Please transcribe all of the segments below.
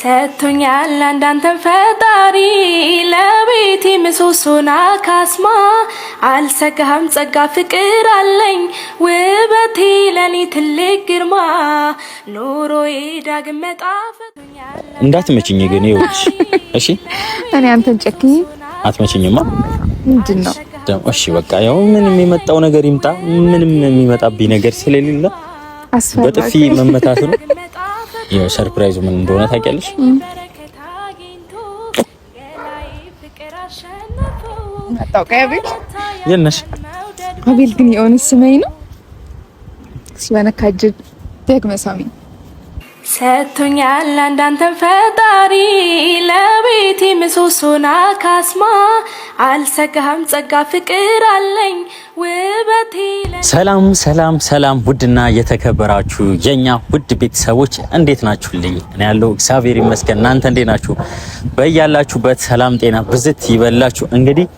ሰጥቶኛል አንዳንተን ፈጣሪ ለቤቴ ምሰሶና ካስማ አልሰጋም ጸጋ ፍቅር አለኝ ውበቴ ለኔ ትልቅ ግርማ ኑሮዬ ዳግም መጣፈቶኛል እንዳትመችኝ ግን ይኸውልሽ እሺ እኔ አንተን ጨክኝ አትመችኝማ ምንድነው እሺ በቃ ያው ምንም የሚመጣው ነገር ይምጣ ምንም የሚመጣብኝ ነገር ስለሌለ በጥፊ መመታት ነው ያው ሰርፕራይዙ ምን እንደሆነ ታውቂያለሽ አታውቂያለሽ የነሽ አቤል ግን የሆነ ስመኝ ነው ሲወነካጅ ደግመሳሚ ሰጥቶኛል አንዳንተን ፈጣሪ ለቤቴ ምሰሶና ካስማ አልሰጋም ጸጋ ፍቅር አለኝ ውበቴ ሰላም ሰላም ሰላም ውድና የተከበራችሁ የኛ ውድ ቤተሰቦች እንዴት ናችሁልኝ? እኔ ያለው እግዚአብሔር ይመስገን። እናንተ እንዴት ናችሁ? በያላችሁበት ሰላም ጤና ብዝት ይበላችሁ። እንግዲህ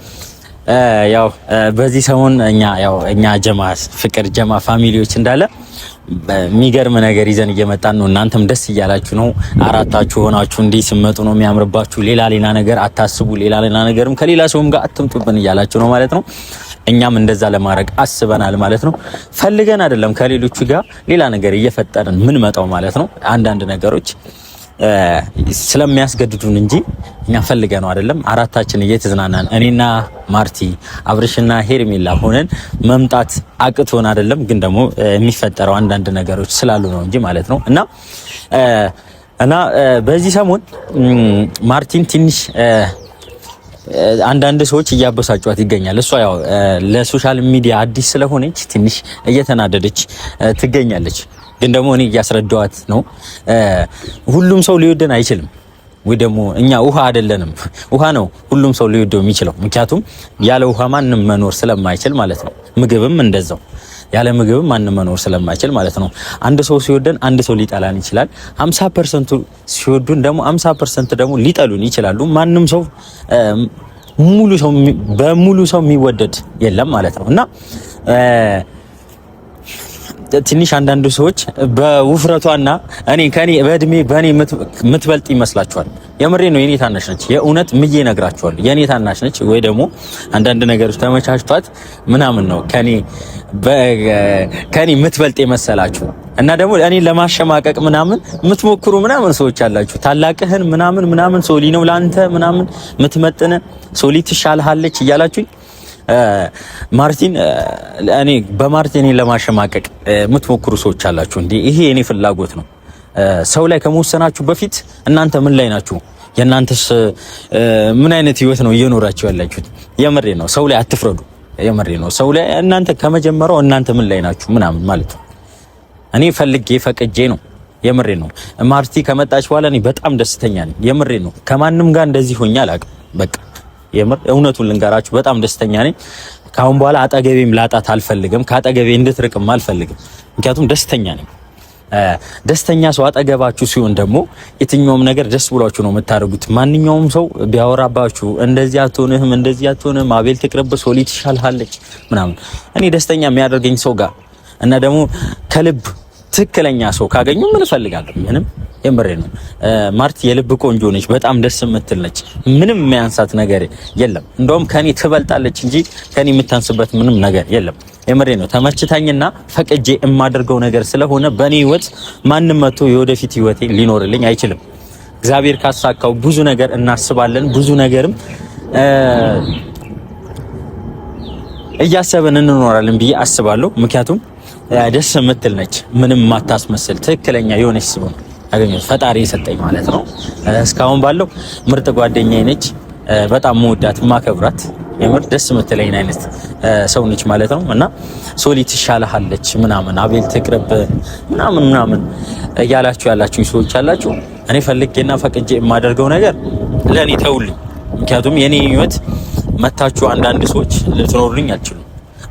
ያው በዚህ ሰሞን እኛ ጀማ ፍቅር ጀማ ፋሚሊዎች እንዳለ የሚገርም ነገር ይዘን እየመጣን ነው። እናንተም ደስ እያላችሁ ነው። አራታችሁ ሆናችሁ እንዲህ ሲመጡ ነው የሚያምርባችሁ። ሌላ ነገር አታስቡ። ሌላ ነገርም ከሌላ ሰውም ጋር አትምጡብን እያላችሁ ነው ማለት ነው። እኛም እንደዛ ለማድረግ አስበናል ማለት ነው። ፈልገን አይደለም ከሌሎቹ ጋር ሌላ ነገር እየፈጠርን ምን መጣው ማለት ነው። አንዳንድ ነገሮች ስለሚያስገድዱን እንጂ እኛ ፈልገን ነው አይደለም። አራታችን እየተዝናናን እኔና ማርቲ አብርሽና ሄርሜላ ሆነን መምጣት አቅቶን አይደለም። ግን ደግሞ የሚፈጠረው አንዳንድ ነገሮች ስላሉ ነው እንጂ ማለት ነው። እና በዚህ ሰሞን ማርቲን ትንሽ አንዳንድ ሰዎች እያበሳጯት ይገኛል። እሷ ያው ለሶሻል ሚዲያ አዲስ ስለሆነች ትንሽ እየተናደደች ትገኛለች። ግን ደግሞ እኔ እያስረዳዋት ነው። ሁሉም ሰው ሊወደን አይችልም ወይ ደግሞ እኛ ውሃ አይደለንም። ውሃ ነው ሁሉም ሰው ሊወደው የሚችለው ምክንያቱም ያለ ውሃ ማንም መኖር ስለማይችል ማለት ነው። ምግብም እንደዛው ያለ ምግብ ማንም መኖር ስለማይችል ማለት ነው። አንድ ሰው ሲወደን አንድ ሰው ሊጠላን ይችላል። 50% ሲወዱን ደግሞ 50% ደግሞ ሊጠሉን ይችላሉ። ማንም ሰው በሙሉ ሰው የሚወደድ የለም ማለት ነው። እና ትንሽ አንዳንድ ሰዎች በውፍረቷና ከኔ በእድሜ በኔ የምትበልጥ ይመስላችኋል። የምሬ ነው። የኔ ታናሽ ነች። የእውነት ምዬ ነግራችኋለሁ። የኔ ታናሽ ነች። ወይ ደግሞ አንዳንድ ነገሮች ተመቻችቷት ምናምን ነው ከኔ የምትበልጥ የመሰላችሁ እና ደግሞ እኔ ለማሸማቀቅ ምናምን የምትሞክሩ ምናምን ሰዎች አላችሁ። ታላቅህን ምናምን ሶሊ ነው ላንተ ምናምን የምትመጥነ ሶሊ ትሻልሃለች እያላችሁ ማርቲን በማርቲን ለማሸማቀቅ የምትሞክሩ ሰዎች አላችሁ። እንዴ ይሄ የኔ ፍላጎት ነው። ሰው ላይ ከመወሰናችሁ በፊት እናንተ ምን ላይ ናችሁ? የእናንተስ ምን አይነት ህይወት ነው እየኖራችሁ ያላችሁት? የምሬ ነው። ሰው ላይ አትፍረዱ። የምሬ ነው። ሰው ላይ እናንተ ከመጀመሪያው እናንተ ምን ላይ ናችሁ ምናምን ማለት ነው። እኔ ፈልጌ ፈቅጄ ነው። የምሬ ነው። ማርቲ ከመጣች በኋላ እኔ በጣም ደስተኛ ነኝ። የምሬ ነው። ከማንም ጋር እንደዚህ ሆኜ አላውቅም። በቃ የምር እውነቱን ልንገራችሁ በጣም ደስተኛ ነኝ። ካሁን በኋላ አጠገቤም ላጣት አልፈልግም። ካጠገቤ እንድትርቅም አልፈልግም። ምክንያቱም ደስተኛ ነኝ። ደስተኛ ሰው አጠገባችሁ ሲሆን ደግሞ የትኛውም ነገር ደስ ብሏችሁ ነው የምታደርጉት። ማንኛውም ሰው ቢያወራባችሁ እንደዚህ አትሆንም አቤል ትቅርብ ሶሊ ትሻልሃለች ምናምን እኔ ደስተኛ የሚያደርገኝ ሰው ጋር እና ደግሞ ከልብ ትክክለኛ ሰው ካገኙ ምን እፈልጋለሁ? ምንም የምሬ ነው። ማርቲ የልብ ቆንጆ ነች። በጣም ደስ የምትል ነች። ምንም የሚያንሳት ነገር የለም። እንደውም ከኔ ትበልጣለች እንጂ ከኔ የምታንስበት ምንም ነገር የለም። የምሬ ነው። ተመችታኝና ፈቅጄ የማደርገው ነገር ስለሆነ በኔ ህይወት ማንም መጥቶ የወደፊት ህይወቴ ሊኖርልኝ አይችልም። እግዚአብሔር ካሳካው ብዙ ነገር እናስባለን። ብዙ ነገርም እያሰብን እንኖራለን ብዬ አስባለሁ። ምክንያቱም ደስ የምትል ነች። ምንም ማታስመስል ትክክለኛ የሆነች ሰው አገኘሁት ፈጣሪ የሰጠኝ ማለት ነው። እስካሁን ባለው ምርጥ ጓደኛዬ ነች። በጣም መወዳት ማከብራት የምር ደስ የምትለኝ አይነት ሰው ነች ማለት ነው። እና ሶሊ ትሻልሃለች ምናምን አቤል ትቅርብ ምናምን ያላችሁ ሰዎች አላችሁ። እኔ ፈልጌና ፈቅጄ የማደርገው ነገር ለኔ ተውልኝ። ምክንያቱም የኔ ህይወት መታችሁ አንዳንድ ሰዎች ልትኖሩልኝ አትችሉም።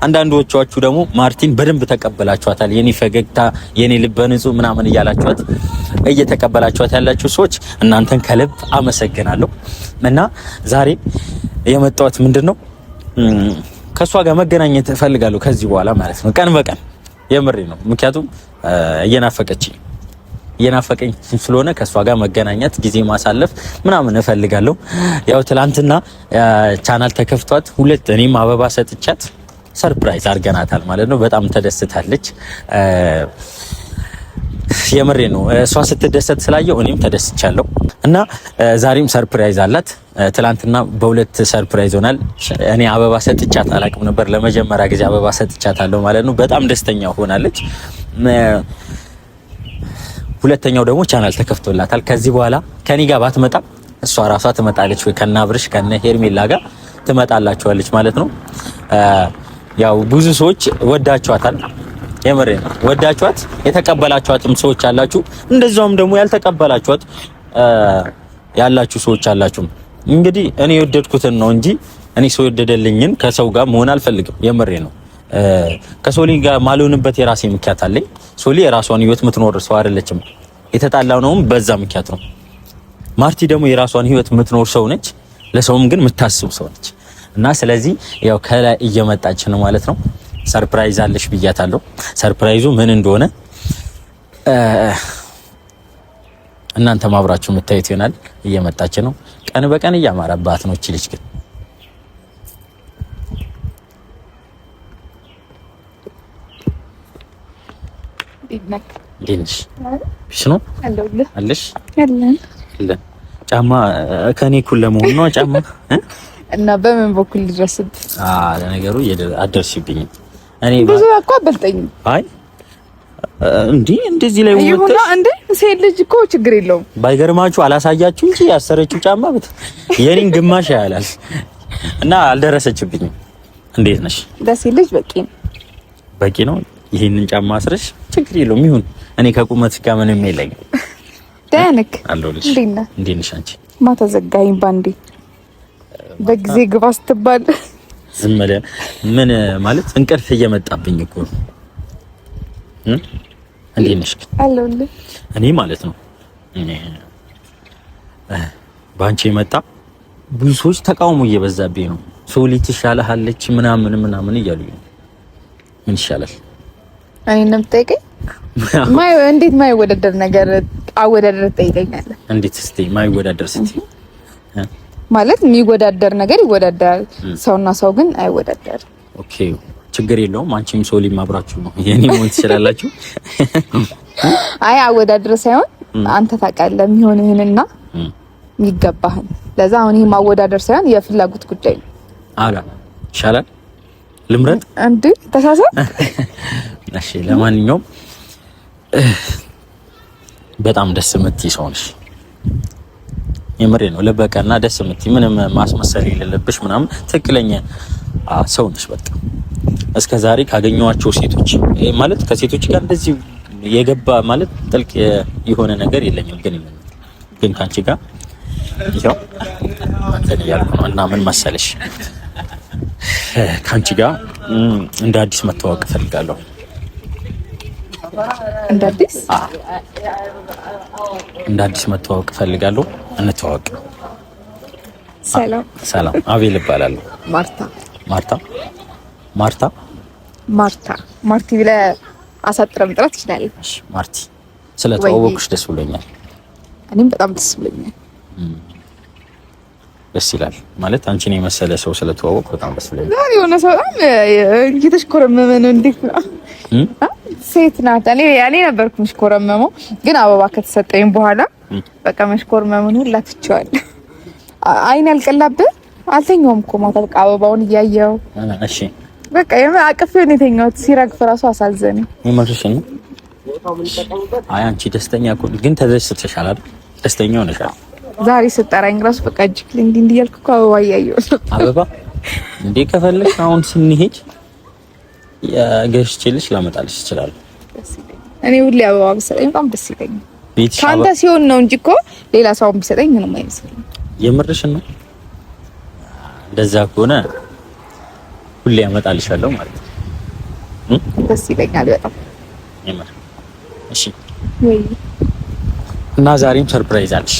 አንዳንዶቻችሁ ደግሞ ማርቲን በደንብ ተቀበላችኋታል። የኔ ፈገግታ የኔ ልበ ንጹህ ምናምን እያላችኋት እየተቀበላችኋት ያላችሁ ሰዎች እናንተን ከልብ አመሰግናለሁ። እና ዛሬ የመጣሁት ምንድነው ከሷ ጋር መገናኘት እፈልጋለሁ ከዚህ በኋላ ማለት ነው። ቀን በቀን የምሬ ነው። ምክንያቱም እየናፈቀችኝ እየናፈቀኝ ስለሆነ ከሷ ጋር መገናኘት ጊዜ ማሳለፍ ምናምን እፈልጋለሁ። ያው ትላንትና ቻናል ተከፍቷት እኔም አበባ ሰጥቻት ሰርፕራይዝ አድርገናታል ማለት ነው። በጣም ተደስታለች። የምሬ ነው። እሷ ስትደሰት ስላየው እኔም ተደስቻለሁ እና ዛሬም ሰርፕራይዝ አላት። ትላንትና በሁለት ሰርፕራይዝ ሆናል። እኔ አበባ ሰጥቻት አላቅም ነበር። ለመጀመሪያ ጊዜ አበባ ሰጥቻታለሁ ማለት ነው። በጣም ደስተኛ ሆናለች። ሁለተኛው ደግሞ ቻናል ተከፍቶላታል። ከዚህ በኋላ ከኔ ጋር ባትመጣ እሷ ራሷ ትመጣለች ወይ ከነ አብርሽ ከነ ሄርሜላ ጋር ትመጣላችኋለች ማለት ነው። ያው ብዙ ሰዎች ወዳችኋታል። የምሬ ነው። ወዳችኋት የተቀበላችኋትም ሰዎች አላችሁ፣ እንደዛውም ደግሞ ያልተቀበላችኋት ያላችሁ ሰዎች አላችሁ። እንግዲህ እኔ የወደድኩትን ነው እንጂ እኔ ሰው የወደደልኝን ከሰው ጋር መሆን አልፈልግም። የምሬ ነው። ከሶሊ ጋር ማልሆንበት የራሴ ምክንያት አለኝ። ሶሊ የራሷን ህይወት የምትኖር ሰው አይደለችም። የተጣላው ነው በዛ ምክንያት ነው። ማርቲ ደግሞ የራሷን ህይወት የምትኖር ሰው ነች፣ ለሰውም ግን የምታስብ ሰው ነች። እና ስለዚህ ያው ከላይ እየመጣች ነው ማለት ነው። ሰርፕራይዝ አለሽ ብያታለሁ። ሰርፕራይዙ ምን እንደሆነ እናንተ ማብራችሁ የምታዩት ይሆናል። እየመጣች ነው። ቀን በቀን እያማረባት ነው እቺ ልጅ ግን ዲንሽ ነው አለሽ አለን ጫማ ከኔ እኩል ለመሆን ነው ጫማ እና በምን በኩል ድረስብ ለነገሩ አደርሽብኝ። እኔ ብዙ እኮ አበልጠኝ። አይ እንደዚህ ላይ ወጥተሽ እንዴ ሴት ልጅ እኮ ችግር የለውም። ባይገርማችሁ አላሳያችሁ እንጂ ያሰረችው ጫማ የኔን ግማሽ ያያላል እና አልደረሰችብኝም። እንዴት ነሽ? ደስ ይልሽ። በቂ ነው። ይሄንን ጫማ አስረሽ ችግር የለውም ይሁን። እኔ ከቁመት ጋር ምንም የለኝም። ዳንክ አለሁልሽ። እንዴት ነሽ አንቺ? ማታ ዘጋኝ ባንዴ በጊዜ ግባ ስትባል ዝም ብለህ ምን ማለት እንቅልፍ እየመጣብኝ እኮ ነው። እንዴት ነሽ? አለሁልህ። እኔ ማለት ነው ባንቺ የመጣ ብዙ ሰዎች ተቃውሞ እየበዛብኝ ነው። ሶሊ ትሻለሃለች ምናምን እያሉኝ ነው። ምን ይሻላል? እኔ እንደምጠይቀኝ እንዴት ማይወዳደር ነገር አወዳደር ትጠይቀኛለህ? እንዴት እስቲ ማይወዳደር ስትይ ማለት የሚወዳደር ነገር ይወዳደራል። ሰውና ሰው ግን አይወዳደርም። ኦኬ ችግር የለውም። አንቺም ሶሊም አብራችሁ ነው የኔ ሞት ትችላላችሁ። አይ አወዳደር ሳይሆን አንተ ታውቃለህ የሚሆንህንና የሚገባህን። ለዛ አሁን ይሄ ማወዳደር ሳይሆን የፍላጎት ጉዳይ ነው። አላ ይሻላል ልምረጥ እንዴ ተሳሳት። እሺ ለማንኛውም በጣም ደስ የምትይ ሰው ነሽ። የምሬ ነው። ለበቀና ደስ የምትይ ምንም ማስመሰል የሌለብሽ ምናምን ትክክለኛ ሰው ነሽ። በቃ እስከ ዛሬ ካገኘኋቸው ሴቶች ማለት ከሴቶች ጋር እንደዚህ የገባ ማለት ጥልቅ የሆነ ነገር የለኝም። ግን ካንቺ ጋር ይሄው አንተን ያልኩ ነው። እና ምን መሰለሽ ካንቺ ጋር እንደ አዲስ መተዋወቅ ፈልጋለሁ። እንደ አዲስ መተዋወቅ ፈልጋለሁ። እንተዋወቅ። ሰላም። አቤል እባላለሁ። ማርቲ ብለህ አሳጥረህ መጥራት ትችላለህ። ማርቲ ስለተዋወቅሽ ደስ ብሎኛል። እኔም በጣም ደስ ብሎኛል። ደስ ይላል ማለት አንቺን የመሰለ ሰው ስለተዋወቅ በጣም ደስ ብሎኛል። ዛሬ የሆነ ሰው በጣም እየተሽኮረመመ ነው። እንዴት ነው? ሴት ናት። እኔ ነበርኩ የምሽኮረመመው፣ ግን አበባ ከተሰጠኝ በኋላ በቃ መሽኮርመሙን ሁላ ትቼዋለሁ። አይን ያልቀላብህ አልተኛውም እኮ ማታ በቃ አበባውን እያየው እሺ በቃ አቅፌው ነው የተኛሁት። ሲረግፍ እራሱ አሳዘነኝ። ምንሽ ነው? አይ አንቺ ደስተኛ እኮ ግን ተደስተሻል አይደል? ደስተኛ ሆነሻል። ዛሬ ስጠራኝ እራሱ በቃ እጅግ እንዲህ እያልኩ እኮ አበባ እያየሁ ነው። አበባ እንዴ ከፈለሽ አሁን ስንሄድ ገዝቼልሽ ላመጣልሽ እችላለሁ። እኔ ሁሌ አበባ ብሰጠኝ በጣም ደስ ይለኛል። ካንተ ሲሆን ነው እንጂ እኮ ሌላ ሰው ቢሰጠኝ ምንም አይመስልም። የምርሽን ነው? እንደዛ ከሆነ ሁሌ ያመጣልሻለሁ ማለት ነው። ደስ ይለኛል በጣም የምር። እሺ ወይ እና ዛሬም ሰርፕራይዝ አለሽ።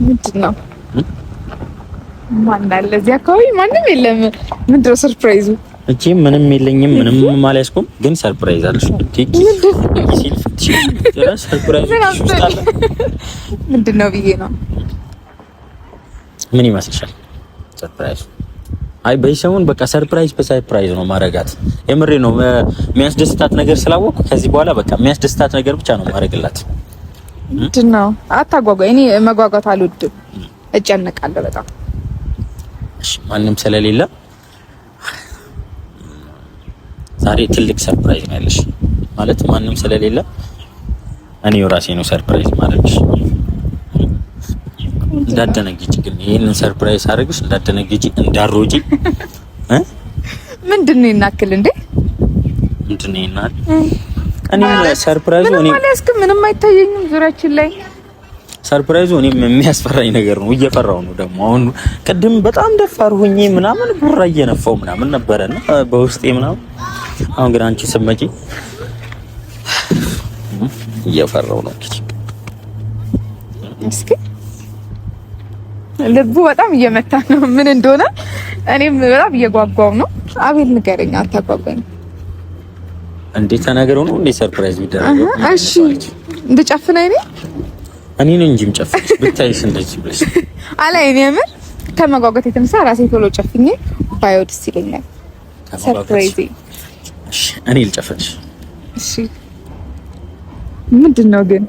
ምንድን ነው? ማን አለ እዚህ አካባቢ? ማንም የለም። ምንድን ነው ሰርፕራይዙ? እቺ ምንም የለኝም ምንም አልያዝኩም፣ ግን ሰርፕራይዝ አለሽ። ቲኪ ሲል ፍትሽ ሰርፕራይዝ ይሽጣል። ምንድነው ብዬ ነው? ምን ይመስልሻል ሰርፕራይዝ? አይ በይሰሙን በቃ ሰርፕራይዝ በሰርፕራይዝ ነው ማረጋት። የምሬ ነው። የሚያስደስታት ነገር ስላወቅኩ ከዚህ በኋላ በቃ የሚያስደስታት ነገር ብቻ ነው ማረግላት። ምንድነው? አታጓጓ። እኔ መጓጓት አልወድም፣ እጨነቃለሁ በጣም። እሺ ማንም ስለሌለ ዛሬ ትልቅ ሰርፕራይዝ ነው ያለሽ ማለት ማንም ስለሌለ እኔው ራሴ ነው ሰርፕራይዝ ማድረግሽ። እንዳደነግጪ ግን ይሄንን ሰርፕራይዝ አድርግሽ እንዳደነግጪ እንዳሮጪ ምንድነው ይናክል እንዴ? ምንድነው ይናል? እኔ ሰርፕራይዙ ምንም አይታየኝም ዙሪያችን ላይ ሰርፕራይዙ እኔም የሚያስፈራኝ ነገር ነው። እየፈራው ነው ደግሞ አሁን። ቅድም በጣም ደፋር ሆኜ ምናምን ጉራ እየነፋው ምናምን ነበርና በውስጤ ምናምን። አሁን ግን አንቺ ስትመጪ እየፈራው ነው። እስኪ ልቡ በጣም እየመታ ነው ምን እንደሆነ። እኔም በጣም እየጓጓው ነው። አቤል ንገረኝ፣ አታጓጓኝ እንዴ? ተናገረው ነው እንዴ ሰርፕራይዝ ቢደረገው? እሺ እንድጨፍነኝ እኔ ነኝ እንጂም ጨፍነሽ ብታይሽ እንደዚህ ብለሽ አላይ። እኔ የምር ከመጓጓት የተነሳ ራሴ ቶሎ ጨፍኜ ባዮ ደስ ይለኛል። ሰርፕራይዝ። እሺ እኔ ልጨፍንሽ። እሺ ምንድነው ግን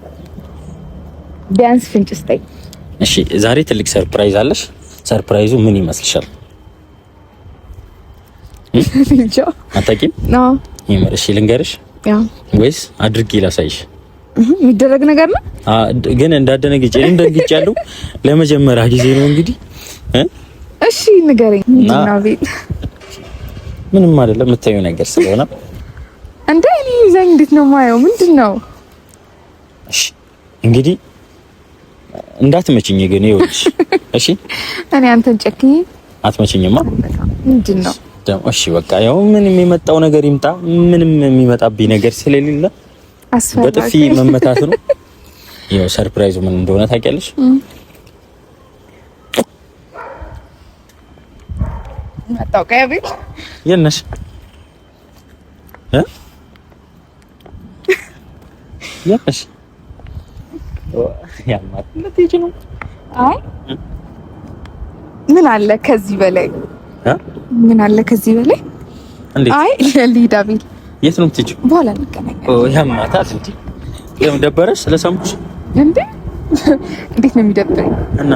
ቢያንስ ፍንጭ ስጠኝ። እሺ ዛሬ ትልቅ ሰርፕራይዝ አለሽ። ሰርፕራይዙ ምን ይመስልሻል? እንጃ አታውቂም? ነው ይመር። እሺ ልንገርሽ ወይስ አድርጌ ላሳይሽ? የሚደረግ ነገር ነው ግን እንዳደነግጬ እንደንግጫለሁ። ለመጀመሪያ ጊዜ ነው እንግዲህ። እሺ ንገረኝ። ምንድነው ቤት? ምንም አይደለም የምታየው ነገር ስለሆነ እንዴ። እኔ ይዘኝ እንዴት ነው ማየው? ምንድነው? እሺ እንግዲህ እንዳትመችኝ ግን ይኸውልሽ። እሺ እኔ አንተን ጨክኝ አትመችኝማ። ምንድነው ደግሞ? እሺ በቃ ያው ምንም የሚመጣው ነገር ይምጣ። ምንም የሚመጣብኝ ነገር ስለሌለ በጥፊ መመታት ነው። ያው ሰርፕራይዙ ምን እንደሆነ ታውቂያለሽ? አታውቂያ ቤት የነሽ የነሽ ያማት ለትጂ ነው። አይ ምን አለ ከዚህ በላይ? ምን አለ ከዚህ በላይ? እንዴት? አይ ለሊዳ ቤት የት ነው የምትሄጂው? በኋላ እንገናኛለን። ያማታል እንዴ? ለምን ደበረሽ? ስለሰሙሽ እንዴ? እንዴት ነው የሚደብረኝ? እና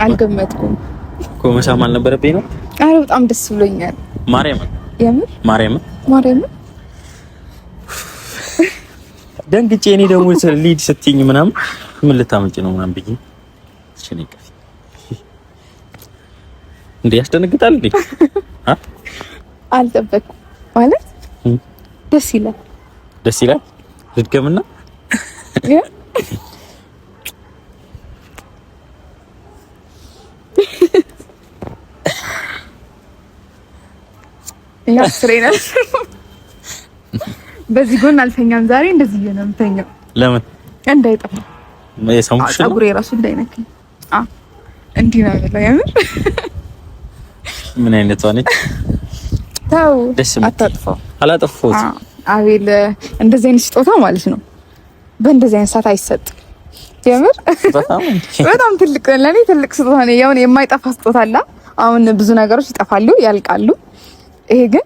አልገመትኩም እኮ መሳም አልነበረብኝ ነው። አረ በጣም ደስ ብሎኛል። ማርያም የምር ማርያም ደንግጬ እኔ ደግሞ ሊድ ስትይኝ ምናምን ምን ልታመጪ ነው ምናምን ብዬ እሺ እንዴ ያስደነግጣል እንዴ? አልጠበቅኩም ማለት ደስ ይላል። ልድገምና ያስሬናል። በዚህ ጎን አልተኛም ዛሬ። እንደዚህ ነው የምተኛው። ለምን? እንዳይጠፋ የሰሙሽ ነው። ፀጉሬ ራሱ እንዳይነካኝ። እንዲህ ነው ያለው። የምር ምን አይነት ሆነች? ታው አታጥፋው። አላጠፋሁት። አቤል እንደዚህ አይነት ስጦታ ማለት ነው በእንደዚህ አይነት ሰዓት አይሰጥም። የምር በጣም ትልቅ ለኔ ትልቅ ስጦታ ነው። ያው የማይጠፋ ስጦታ አለ። አሁን ብዙ ነገሮች ይጠፋሉ፣ ያልቃሉ። ይሄ ግን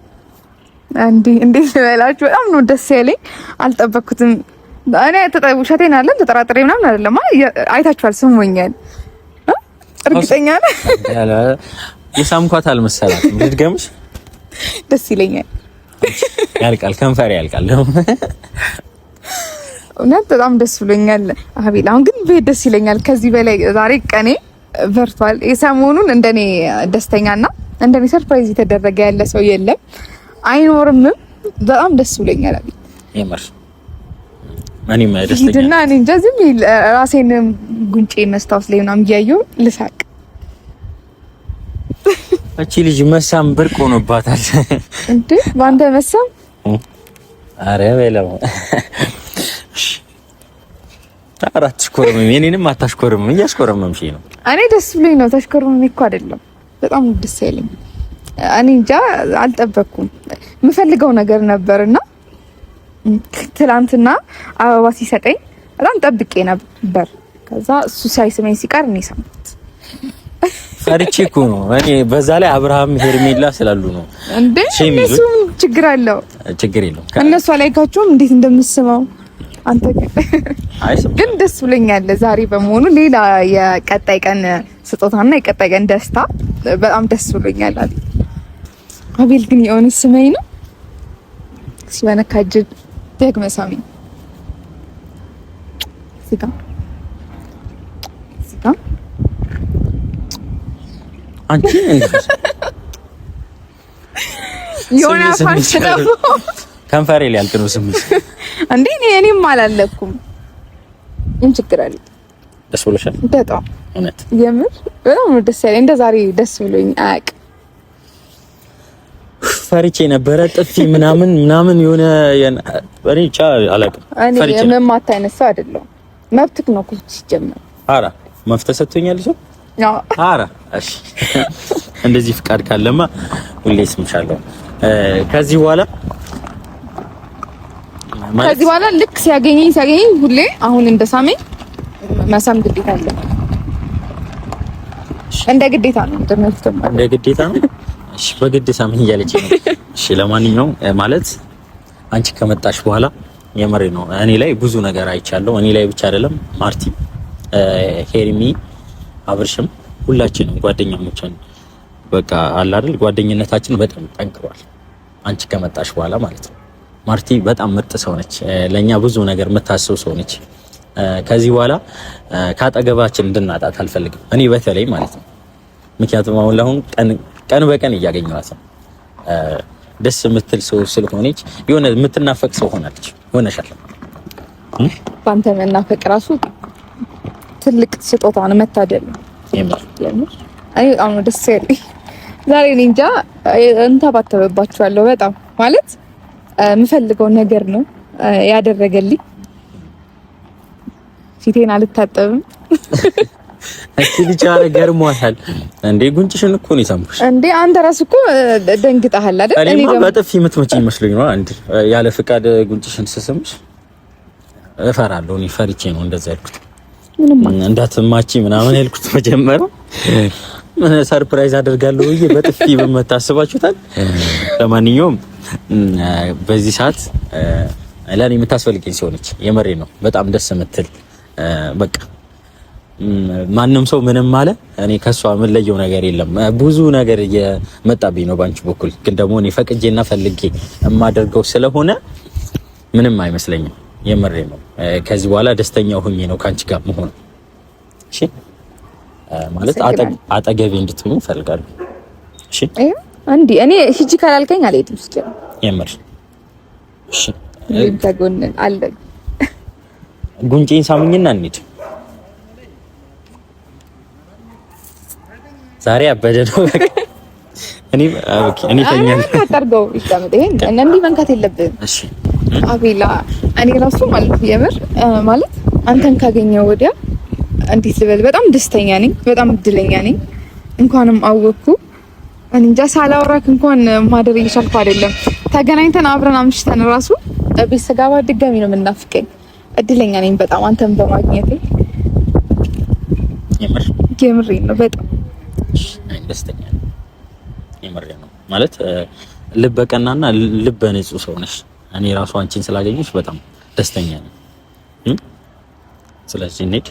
እንዴት ይበላችሁ? በጣም ነው ደስ ያለኝ። አልጠበቅኩትም። እኔ ውሸቴን አይደለም ተጠራጥሬ ምናምን አይደለም። አይታችኋል፣ ስሞኛል። እርግጠኛ ነኝ የሳምኳት አልመሰላትም። ልድገምሽ? ደስ ይለኛል። ያልቃል፣ ከንፈር ያልቃል። እውነት በጣም ደስ ብሎኛል አቤል። አሁን ግን ቤት ደስ ይለኛል ከዚህ በላይ። ዛሬ ቀኔ በርቷል። የሰሞኑን እንደኔ ደስተኛና እንደኔ ሰርፕራይዝ የተደረገ ያለ ሰው የለም አይኖርም። በጣም ደስ ብሎኛል አቤል። የምር እኔም ደስተኛ ነኝ። እኔ እንጃ ዝም ራሴን ጉንጬ መስታወት ላይ ምናምን እያየሁ ልሳቅ። እቺ ልጅ መሳም ብርቅ ሆኖባታል እንዴ? ባንተ መሳም? አረ በለው አራትሽኮርም። የኔንም አታሽኮርም። እያሽኮረመምሽ ነው። እኔ ደስ ብሎኝ ነው። ተሽኮርመም እኮ አይደለም በጣም ደስ ያለኝ። እኔ እንጃ አልጠበቅኩም። የምፈልገው ነገር ነበርና ትላንትና አበባ ሲሰጠኝ በጣም ጠብቄ ነበር። ከዛ እሱ ሳይስመኝ ሲቀር እኔ ሰማሁት። ፈርቼ እኮ ነው እኔ። በዛ ላይ አብርሃም ሄርሜላ ስላሉ ነው እንዴ። እሱ ችግር አለው? ችግር የለውም። እነሱ አላይካቸውም እንዴት እንደምስመው አንተ ግን ደስ ብሎኛል ዛሬ በመሆኑ። ሌላ የቀጣይ ቀን ስጦታና የቀጣይ ቀን ደስታ በጣም ደስ ብሎኛል። አቤል ግን የሆነ ስመኝ ነው ሲበነካጅ ደግመሳሚ ሲጋ አንቺ የሆነ ፋንስ ደግሞ ከንፈሬ ሊያልቅ ነው ስምሽ እንዴ። እኔም አላለኩም። ምን ችግር አለ? ደስ ብሎሻል? በጣም እውነት የምር በጣም ደስ ያለኝ። እንደ ዛሬ ደስ ብሎኝ አያውቅም። ፈርቼ ነበረ ጥፊ ምናምን የሆነ እኔ ብቻ አላውቅም። እኔ መማታ አይነት ሰው አይደለሁም። መብትክ ነው እኮ ሲጀመር። ኧረ መፍትሄ ሰጥቶኛል ሰው። ኧረ እሺ እንደዚህ ፍቃድ ካለማ ሁሌ ስምሻለሁ። ከዚህ በኋላ ልክ ሲያገኘኝ ሁሌ አሁን እንደሳመኝ መሳም ግዴታ አለ። እንደ ግዴታ ነው እንደ ግዴታ ነው። እሺ በግድ ሳመኝ እያለች ነው። እሺ ለማንኛውም ማለት አንቺ ከመጣሽ በኋላ የመሬ ነው እኔ ላይ ብዙ ነገር አይቻለሁ። እኔ ላይ ብቻ አይደለም ማርቲ፣ ሄርሚ፣ አብርሽም ሁላችንም ጓደኛሞችን በቃ አለ አይደል ጓደኝነታችን በጣም ጠንክሯል። አንቺ ከመጣሽ በኋላ ማለት ነው። ማርቲ በጣም ምርጥ ሰው ነች። ለኛ ብዙ ነገር የምታስብ ሰው ነች። ከዚህ በኋላ ካጠገባችን እንድናጣት አልፈልግም እኔ በተለይ ማለት ነው። ምክንያቱም አሁን ለአሁን ቀን በቀን እያገኘኋት ነው። ደስ የምትል ሰው ስለሆነች የሆነ የምትናፈቅ ሰው ሆናለች። ሆነሻል። ባንተ መናፈቅ ራሱ ትልቅ ስጦታ ነው፣ መታደል ነው። የምር አይ በጣም ነው ደስ ያለኝ ዛሬ። እኔ እንጃ እንተባተበባችኋለሁ በጣም ማለት የምፈልገው ነገር ነው ያደረገልኝ። ፊቴን አልታጠብም እቺ ልጅ ገርሟታል እንዴ? ጉንጭሽን እኮ ነው የሳምኩሽ እንዴ? አንተ ራስህ እኮ ደንግጠሃል አይደል? እኔ በጥፊ የምትመጪኝ መስሎኝ ነው። አንዴ ያለ ፍቃድ ጉንጭሽን ስስምሽ እፈራለሁ። እኔ ፈርቼ ነው እንደዛ ያልኩት። እንዳትማቺ ምናምን ያልኩት መጀመሪያ ምን ሰርፕራይዝ አደርጋለሁ ብዬ በጥፊ በመታሰባችሁታል። ለማንኛውም በዚህ ሰዓት ለኔ የምታስፈልገኝ ሰው ነች። የመሬ ነው በጣም ደስ የምትል በቃ ማንም ሰው ምንም አለ እኔ ከሷ ምን ለየው ነገር የለም። ብዙ ነገር እየመጣብኝ ነው ባንቺ በኩል፣ ግን ደግሞ እኔ ፈቅጄና ፈልጌ የማደርገው ስለሆነ ምንም አይመስለኝም። የምሬ ነው። ከዚህ በኋላ ደስተኛ ሆኜ ነው ካንቺ ጋር መሆን። እሺ ማለት አጠገቤ እንድትሆኚ እፈልጋለሁ። እሺ አንዲ እኔ ሂጂ ካላልከኝ አልሄድም። እስኪ የምር እሺ ተጎን አለ ጉንጬን ሳሙኝና እንሂድ። ዛሬ አበደ ነው። እኔ ተኛለሁ። ታርገው ይጣመጥ ይሄን እንዴ መንካት የለብህም። እሺ አቤላ እኔ ራሱ ማለት የምር ማለት አንተን ካገኘው ወዲያ እንዴት ልበል በጣም ደስተኛ ነኝ፣ በጣም እድለኛ ነኝ። እንኳንም አወቅኩ። እንጃ ሳላወራክ እንኳን ማደር እየቻልኩ አይደለም። ተገናኝተን አብረን አምሽተን ራሱ ቤት ስገባ ድጋሚ ነው የምናፍቀኝ። እድለኛ ነኝ በጣም አንተን በማግኘቴ። የምር ነው በጣም ደስተኛ ነኝ። የምር ነው ማለት ልበ ቀናና ልበ ንጹህ ሰው ነሽ። እኔ ራሱ አንቺን ስላገኘሽ በጣም ደስተኛ ነኝ። ስለዚህ እንሂድ።